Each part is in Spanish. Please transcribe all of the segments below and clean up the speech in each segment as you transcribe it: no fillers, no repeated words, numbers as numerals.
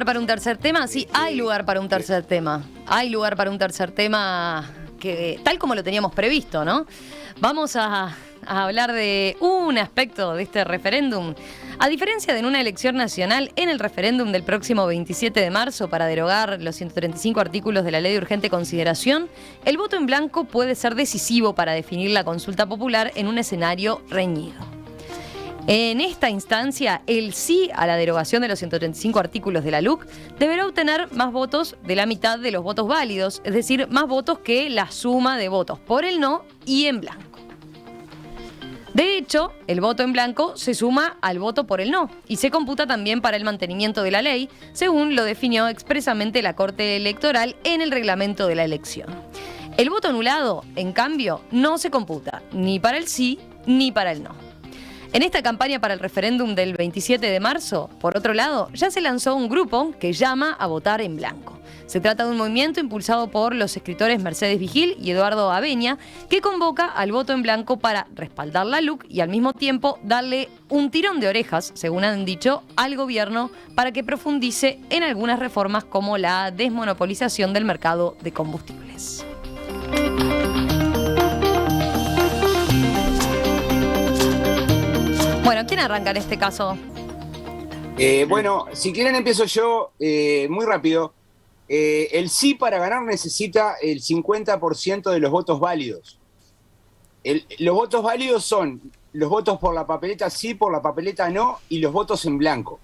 lugar para un tercer tema? Sí, hay lugar para un tercer tema. Hay lugar para un tercer tema que, tal como lo teníamos previsto, ¿no? Vamos a hablar de un aspecto de este referéndum. A diferencia de en una elección nacional, en el referéndum del próximo 27 de marzo para derogar los 135 artículos de la Ley de Urgente Consideración, el voto en blanco puede ser decisivo para definir la consulta popular en un escenario reñido. En esta instancia, el sí a la derogación de los 135 artículos de la LUC deberá obtener más votos de la mitad de los votos válidos, es decir, más votos que la suma de votos por el no y en blanco. De hecho, el voto en blanco se suma al voto por el no y se computa también para el mantenimiento de la ley, según lo definió expresamente la Corte Electoral en el reglamento de la elección. El voto anulado, en cambio, no se computa ni para el sí ni para el no. En esta campaña para el referéndum del 27 de marzo, por otro lado, ya se lanzó un grupo que llama a votar en blanco. Se trata de un movimiento impulsado por los escritores Mercedes Vigil y Eduardo Aveña, que convoca al voto en blanco para respaldar la LUC y al mismo tiempo darle un tirón de orejas, según han dicho, al gobierno para que profundice en algunas reformas como la desmonopolización del mercado de combustibles. Bueno, ¿quién arranca en este caso? Bueno, si quieren empiezo yo muy rápido. El sí para ganar necesita el 50% de los votos válidos. Los votos válidos son los votos por la papeleta sí, por la papeleta no y los votos en blanco.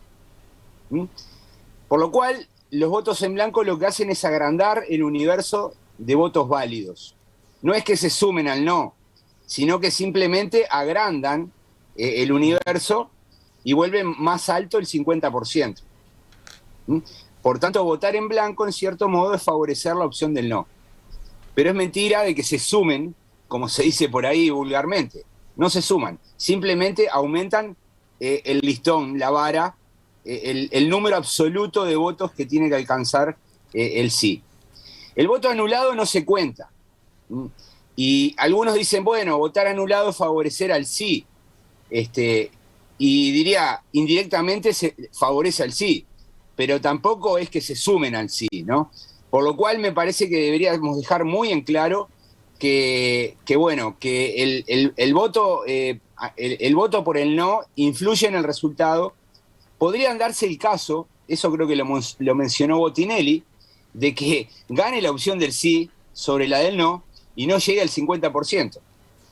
Por lo cual, los votos en blanco lo que hacen es agrandar el universo de votos válidos. No es que se sumen al no, sino que simplemente agrandan el universo y vuelven más alto el 50%. Por tanto, votar en blanco, en cierto modo, es favorecer la opción del no. Pero es mentira de que se sumen, como se dice por ahí vulgarmente. No se suman, simplemente aumentan el listón, la vara, el número absoluto de votos que tiene que alcanzar el sí. El voto anulado no se cuenta. Y algunos dicen, bueno, votar anulado es favorecer al sí. Y diría, indirectamente se favorece al sí, pero tampoco es que se sumen al sí, ¿no? Por lo cual me parece que deberíamos dejar muy en claro que el voto por el no influye en el resultado. Podría darse el caso, eso creo que lo mencionó Botinelli, de que gane la opción del sí sobre la del no y no llegue al 50%.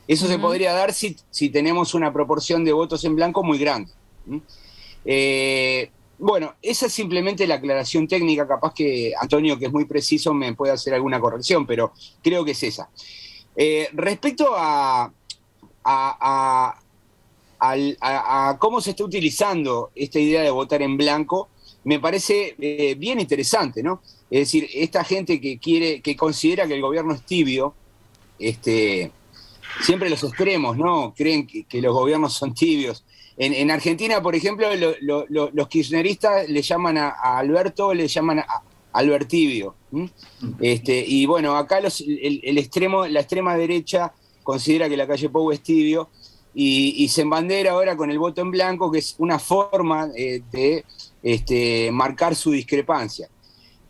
Eso se podría dar si tenemos una proporción de votos en blanco muy grande. Bueno, esa es simplemente la aclaración técnica. Capaz que Antonio, que es muy preciso, me puede hacer alguna corrección, pero creo que es esa. Respecto a cómo se está utilizando esta idea de votar en blanco, me parece bien interesante, ¿no? Es decir, esta gente que considera que el gobierno es tibio, siempre los extremos, ¿no? Creen que los gobiernos son tibios. En Argentina, por ejemplo, los kirchneristas le llaman a Alberto, le llaman a Albertibio. Y bueno, acá la extrema derecha considera que la calle Pou es tibio y se embandera ahora con el voto en blanco, que es una forma de marcar su discrepancia.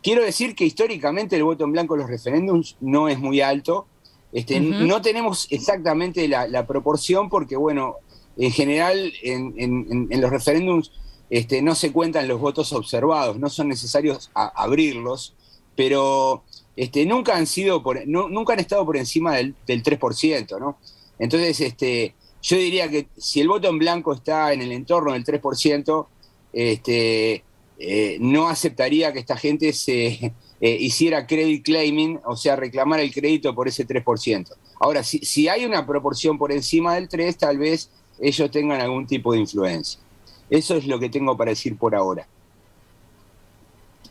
Quiero decir que históricamente el voto en blanco en los referéndums no es muy alto. No tenemos exactamente la proporción porque, bueno, en general en los referéndums no se cuentan los votos observados, no son necesarios abrirlos, pero nunca han estado por encima del 3%, ¿no? Entonces, yo diría que si el voto en blanco está en el entorno del 3%, no aceptaría que esta gente se hiciera credit claiming, o sea, reclamar el crédito por ese 3%. Ahora, si hay una proporción por encima del 3%, tal vez ellos tengan algún tipo de influencia. Eso es lo que tengo para decir por ahora.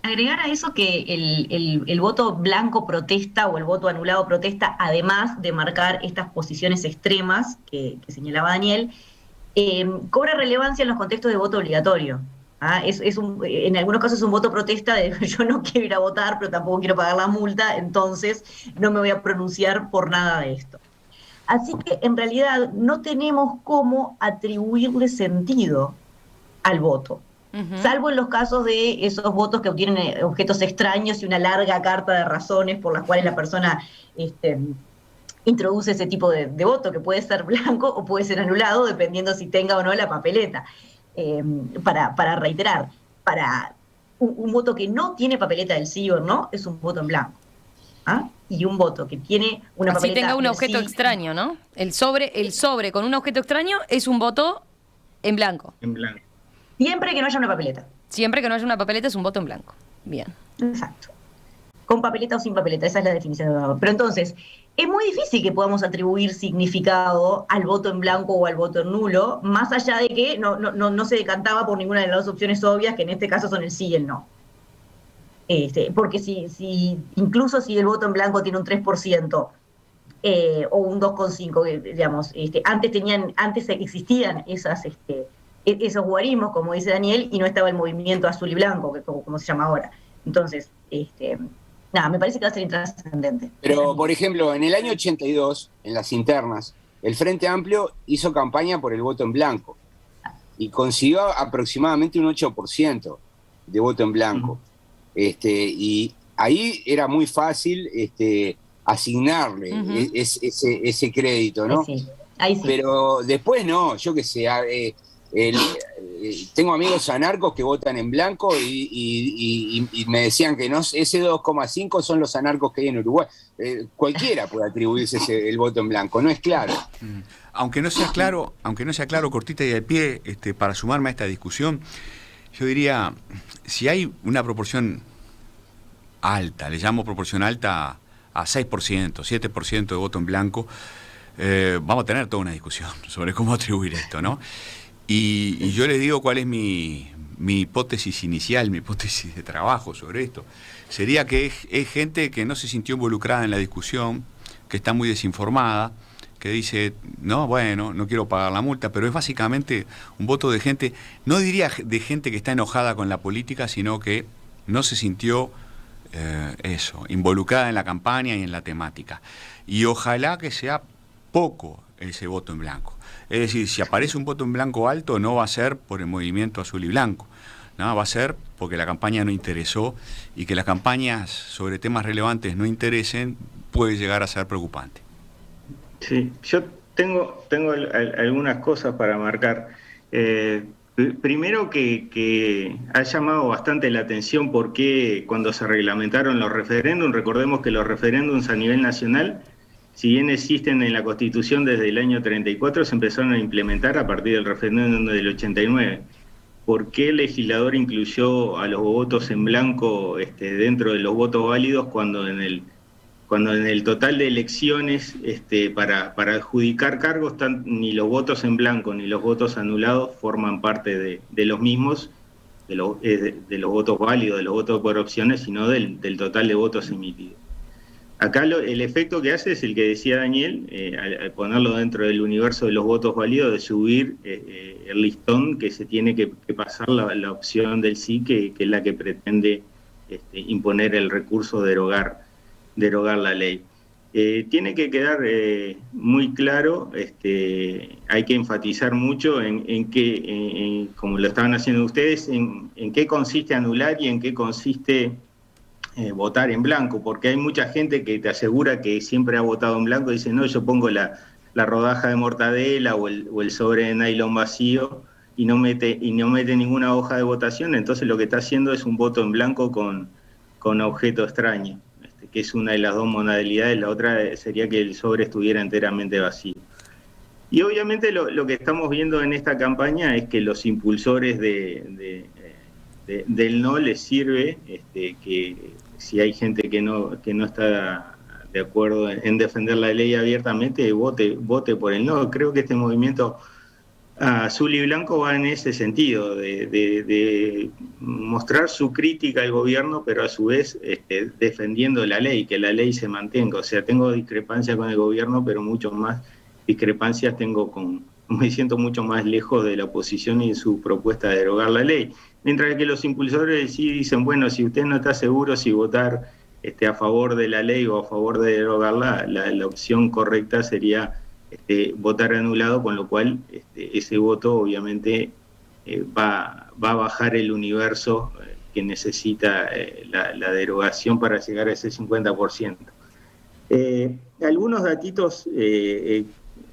Agregar a eso que el voto blanco protesta o el voto anulado protesta, además de marcar estas posiciones extremas que señalaba Daniel, cobra relevancia en los contextos de voto obligatorio. En algunos casos es un voto protesta de yo no quiero ir a votar, pero tampoco quiero pagar la multa, entonces no me voy a pronunciar por nada de esto. Así que en realidad no tenemos cómo atribuirle sentido al voto. salvo en los casos de esos votos que obtienen objetos extraños y una larga carta de razones por las cuales la persona introduce ese tipo de voto, que puede ser blanco o puede ser anulado, dependiendo si tenga o no la papeleta. Para reiterar, para un voto que no tiene papeleta del sí o no, es un voto en blanco. ¿Ah? Y un voto que tiene una Así papeleta tenga un del objeto sí, extraño, ¿no? El sobre con un objeto extraño es un voto en blanco. En blanco. siempre que no haya una papeleta. Siempre que no haya una papeleta es un voto en blanco. Bien. Exacto. Con papeleta o sin papeleta, esa es la definición de voto. Pero entonces, es muy difícil que podamos atribuir significado al voto en blanco o al voto en nulo, más allá de que no se decantaba por ninguna de las dos opciones obvias, que en este caso son el sí y el no. Porque incluso si el voto en blanco tiene un 3%, o un 2,5%, digamos, antes existían esos guarismos, como dice Daniel, y no estaba el movimiento azul y blanco, que como se llama ahora. Entonces, me parece que va a ser intrascendente. Pero, por ejemplo, en el año 82, en las internas, el Frente Amplio hizo campaña por el voto en blanco y consiguió aproximadamente un 8% de voto en blanco. Y ahí era muy fácil asignarle ese crédito, ¿no? Ahí sí. Pero después no, yo qué sé, tengo amigos anarcos que votan en blanco y me decían que no, ese 2,5 son los anarcos que hay en Uruguay. Cualquiera puede atribuirse el voto en blanco, no es claro. Aunque no sea claro, cortita y al pie, para sumarme a esta discusión, yo diría, si hay una proporción alta, le llamo proporción alta a 6%, 7% de voto en blanco, vamos a tener toda una discusión sobre cómo atribuir esto, ¿no? Y yo les digo cuál es mi hipótesis inicial, mi hipótesis de trabajo sobre esto. Sería que es gente que no se sintió involucrada en la discusión, que está muy desinformada, que dice, no, bueno, no quiero pagar la multa, pero es básicamente un voto de gente, no diría de gente que está enojada con la política, sino que no se sintió involucrada en la campaña y en la temática. Y ojalá que sea poco ese voto en blanco. Es decir, si aparece un voto en blanco alto, no va a ser por el movimiento azul y blanco, ¿no? Va a ser porque la campaña no interesó, y que las campañas sobre temas relevantes no interesen puede llegar a ser preocupante. Sí, yo tengo algunas cosas para marcar. Primero que ha llamado bastante la atención porque cuando se reglamentaron los referéndums, recordemos que los referéndums a nivel nacional, si bien existen en la Constitución desde el año 34, se empezaron a implementar a partir del referéndum del 89. ¿Por qué el legislador incluyó a los votos en blanco dentro de los votos válidos cuando en el total de elecciones para adjudicar cargos ni los votos en blanco ni los votos anulados forman parte de los mismos, de los votos válidos, de los votos por opciones, sino del total de votos emitidos? Acá el efecto que hace es el que decía Daniel, al ponerlo dentro del universo de los votos válidos, de subir el listón que se tiene que pasar la opción del sí, que es la que pretende imponer el recurso derogar la ley. Tiene que quedar muy claro, hay que enfatizar mucho en qué, como lo estaban haciendo ustedes, en qué consiste anular y en qué consiste votar en blanco, porque hay mucha gente que te asegura que siempre ha votado en blanco y dice, no, yo pongo la rodaja de mortadela o el sobre de nylon vacío y no mete ninguna hoja de votación, entonces lo que está haciendo es un voto en blanco con objeto extraño, que es una de las dos modalidades. La otra sería que el sobre estuviera enteramente vacío. Y obviamente lo que estamos viendo en esta campaña es que los impulsores del no les sirve, que si hay gente que no está de acuerdo en defender la ley abiertamente, vote por el no. Creo que este movimiento azul y blanco va en ese sentido, de mostrar su crítica al gobierno, pero a su vez defendiendo la ley, que la ley se mantenga. O sea, tengo discrepancias con el gobierno, pero mucho más discrepancias me siento mucho más lejos de la oposición y de su propuesta de derogar la ley. Mientras que los impulsores sí dicen, bueno, si usted no está seguro si votar a favor de la ley o a favor de derogarla, la opción correcta sería votar anulado, con lo cual ese voto obviamente va a bajar el universo que necesita la derogación para llegar a ese 50%. Algunos datitos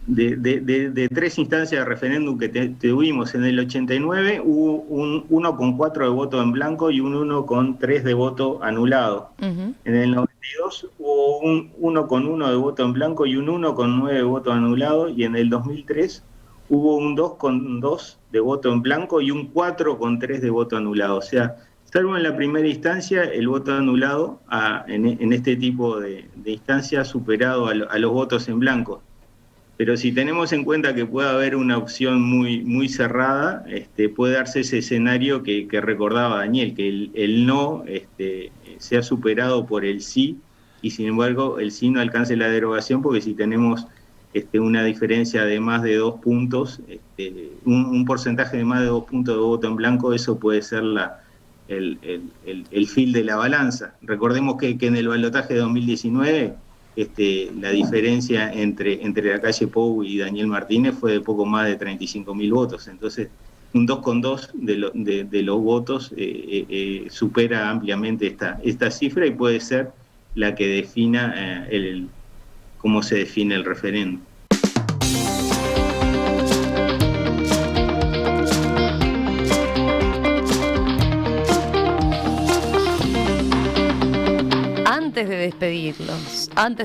de 3 instancias de referéndum que tuvimos. En el 89 hubo un 1,4 de voto en blanco y un 1,3 de voto anulado. En el 92 hubo un 1,1 de voto en blanco y un 1,9 de voto anulado, y en el 2003 hubo un 2,2 de voto en blanco y un 4,3 de voto anulado. O sea, salvo en la primera instancia, el voto anulado en este tipo de instancias ha superado a los votos en blanco. Pero si tenemos en cuenta que puede haber una opción muy cerrada, puede darse ese escenario que recordaba Daniel, que el no sea superado por el sí, y sin embargo el sí no alcance la derogación, porque si tenemos una diferencia de más de 2 puntos, un porcentaje de más de 2 puntos de voto en blanco, eso puede ser el fil de la balanza. Recordemos que en el balotaje de 2019... la diferencia entre Lacalle Pou y Daniel Martínez fue de poco más de 35.000 votos. Entonces, un 2,2 de los votos supera ampliamente esta cifra, y puede ser la que defina cómo se define el referéndum. Antes de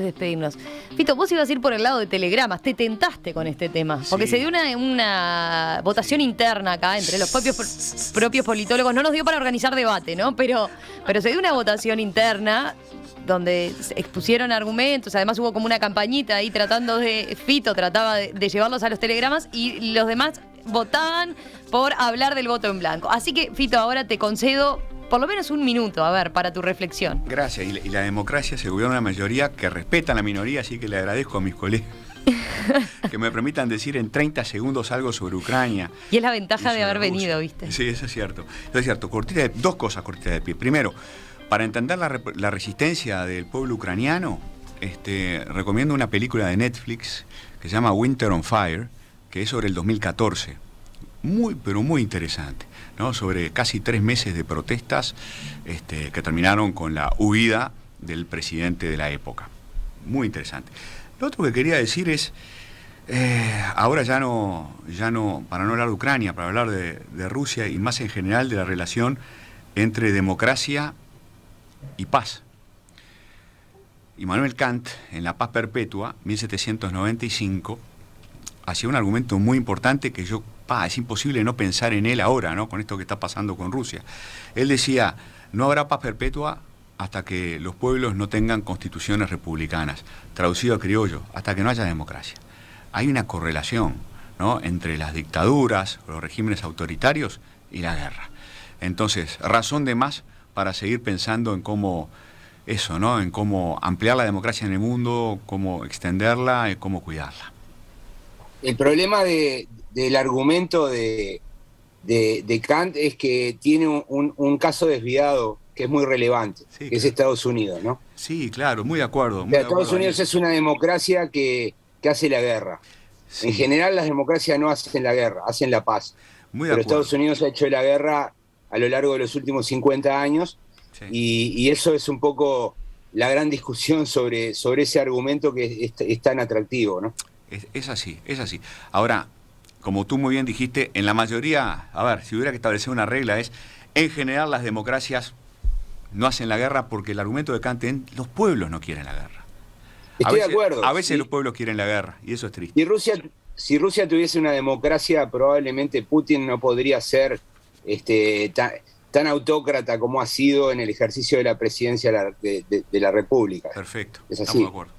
despedirnos, Fito, vos ibas a ir por el lado de telegramas, te tentaste con este tema, porque se dio una votación interna acá entre los propios politólogos. No nos dio para organizar debate, ¿no? Pero se dio una votación interna donde se expusieron argumentos. Además hubo como una campañita ahí Fito trataba de llevarlos a los telegramas, y los demás votaban por hablar del voto en blanco. Así que, Fito, ahora te concedo por lo menos un minuto, a ver, para tu reflexión. Gracias. Y la democracia se gobierna una mayoría que respeta a la minoría, así que le agradezco a mis colegas que me permitan decir en 30 segundos algo sobre Ucrania. Y es la ventaja de haber venido, ¿viste? Sí, eso es cierto. Eso es cierto. Dos cosas cortitas de pie. Primero, para entender la resistencia del pueblo ucraniano, recomiendo una película de Netflix que se llama Winter on Fire, que es sobre el 2014. Pero muy interesante, ¿no? Sobre casi 3 meses de protestas que terminaron con la huida del presidente de la época. Muy interesante. Lo otro que quería decir es, ahora ya no, para no hablar de Ucrania, para hablar de Rusia y más en general de la relación entre democracia y paz. Immanuel Kant, en La Paz Perpetua, 1795, hacía un argumento muy importante que es imposible no pensar en él ahora, ¿no? Con esto que está pasando con Rusia. Él decía, no habrá paz perpetua hasta que los pueblos no tengan constituciones republicanas, traducido a criollo, hasta que no haya democracia. Hay una correlación, ¿no?, entre las dictaduras, los regímenes autoritarios y la guerra. Entonces, razón de más para seguir pensando en cómo eso, ¿no?, en cómo ampliar la democracia en el mundo, cómo extenderla y cómo cuidarla. El problema del argumento de Kant es que tiene un caso desviado que es muy relevante, sí, que es Estados Unidos, ¿no? Sí, claro, muy de acuerdo. Estados Unidos es una democracia que hace la guerra. Sí. En general las democracias no hacen la guerra, hacen la paz. Pero Estados Unidos ha hecho la guerra a lo largo de los últimos 50 años, sí. y eso es un poco la gran discusión sobre ese argumento que es tan atractivo, ¿no? Es así, es así. Ahora, como tú muy bien dijiste, en la mayoría, a ver, si hubiera que establecer una regla es, en general las democracias no hacen la guerra porque el argumento de Kant es, los pueblos no quieren la guerra. Estoy de acuerdo. A veces sí. Los pueblos quieren la guerra, y eso es triste. Si Rusia tuviese una democracia, probablemente Putin no podría ser tan autócrata como ha sido en el ejercicio de la presidencia de la República. Perfecto, es así. Estamos de acuerdo.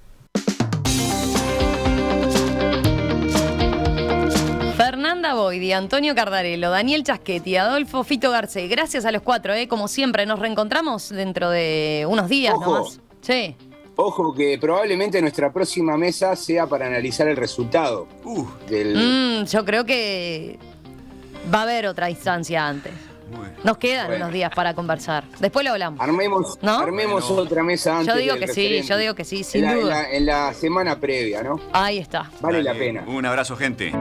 Fernanda Boidi, Antonio Cardarello, Daniel Chaschetti, Adolfo Fito Garcés, gracias a los 4, como siempre. Nos reencontramos dentro de unos días nomás. Sí. Ojo que probablemente nuestra próxima mesa sea para analizar el resultado yo creo que va a haber otra instancia antes. Nos quedan unos días para conversar. Después lo hablamos. Armemos otra mesa antes. Yo digo que sí, sin duda. En la semana previa, ¿no? Ahí está. Vale la pena. Un abrazo, gente.